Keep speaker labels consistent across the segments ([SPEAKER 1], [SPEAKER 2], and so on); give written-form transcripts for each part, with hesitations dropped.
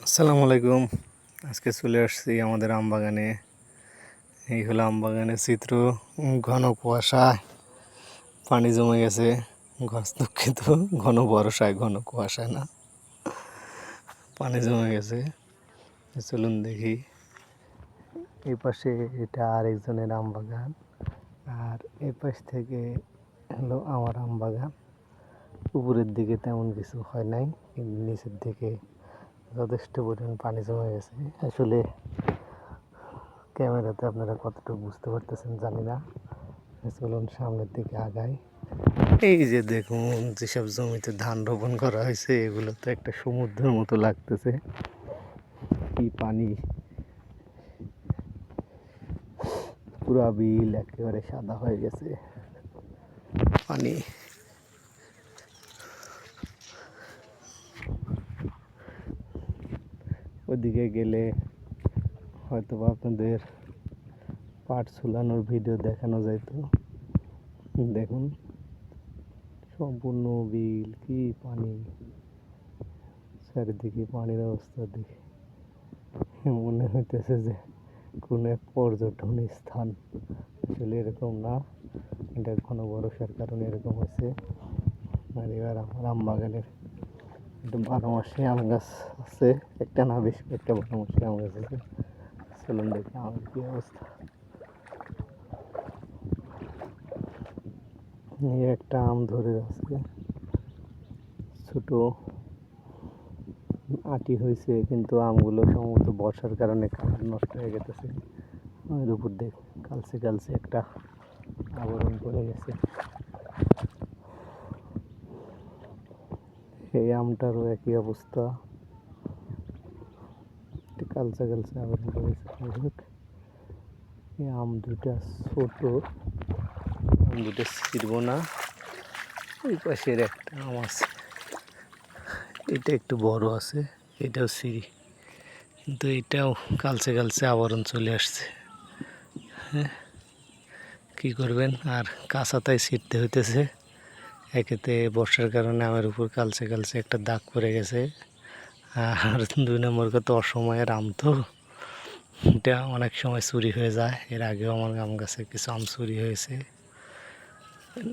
[SPEAKER 1] আসসালামু আলাইকুম। আজকে চলে আসছি আমাদের আম বাগানে। এই হলো আম বাগানের চিত্র। ঘন কুয়াশায় পানি জমে গেছে। গাছ দুঃখিত, ঘন বর্ষায়, ঘন কুয়াশায় না, পানি জমে গেছে। চলুন দেখি। এই পাশে এটা আরেকজনের আম বাগান, আর এই পাশ থেকে হলো আমার আম বাগান। উপরের দিকে তেমন কিছু হয় নাই, কিন্তু নিচের দিকে যথেষ্ট পরিমাণ পানি জমে গেছে। আসলে ক্যামেরাতে আপনারা কতটুকু বুঝতে পারতেছেন জানি না। চলুন সামনের দিকে আগাই। এই যে দেখুন, যেসব জমিতে ধান রোপণ করা হয়েছে এগুলো তো একটা সমুদ্রের মতো লাগতেছে। কি পানি, পুরা বিল একেবারে সাদা হয়ে গেছে পানি। ওদিকে গেলে হয়তো আপনাদের পাট ছুলানোর ভিডিও দেখানো যাইতো। দেখুন সম্পূর্ণ বিল, কি পানি, চারিদিকে পানির অবস্থা দেখে মনে হইতেছে যে কোন এক পর্যটন স্থান। আসলে এরকম না, এটা ঘন বর্ষার কারণে এরকম হয়েছে। আর এবার আমার আম বাগানের একটা 12 মাসে আম গাছ আছে, একটা না বেশ একটা 12 মাসে আম গাছ আছে। চলুন দেখি আমার কি অবস্থা। এই একটা আম ধরে আছে, ছোট আটি হয়েছে, কিন্তু আমগুলো সম্ভবত বর্ষার কারণে কালার নষ্ট হয়ে গেছে। এর উপর দেখ কালচে কালচে একটা আবরণ পড়ে গেছে। এই আমটারও একই অবস্থা, কালচে কালচে আবরণ পড়েছে। এই আম দুটা ছোট, আম দুটো ছিঁড়ব না। ওই পাশের একটা আম আছে, এটা একটু বড় আছে, এটাও ছিঁড়ি, কিন্তু এটাও কালচে কালচে আবরণ চলে আসছে। হ্যাঁ, কী করবেন, আর কাঁচাতাই ছিঁড়তে হইতেছে। একেতে বর্ষার কারণে আমার উপর কালচে কালচে একটা দাগ পড়ে গেছে, আর 2 নম্বর কথা অসময়ের আম তো, এটা অনেক সময় চুরি হয়ে যায়। এর আগেও আমার আম গাছে কিছু আম চুরি হয়েছে।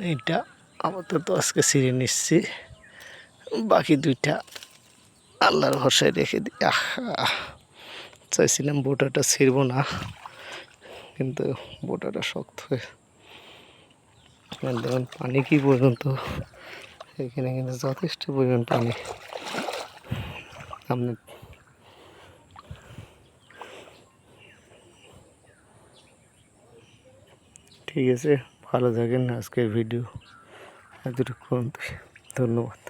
[SPEAKER 1] এইটা আপাতত আজকে ছিঁড়ে নিচ্ছি, বাকি দুইটা আল্লাহর ভরসায় রেখে দিই। চাইছিলাম বোটাটা ছিঁড়ব না, কিন্তু বোটাটা শক্ত হয়ে। দেখুন পানি কি পর্যন্ত, এখানে কিন্তু যথেষ্ট পরিমাণ পানি। আপনি ঠিক আছে, ভালো থাকেন। আজকের ভিডিও এতটুকু পর্যন্ত, ধন্যবাদ।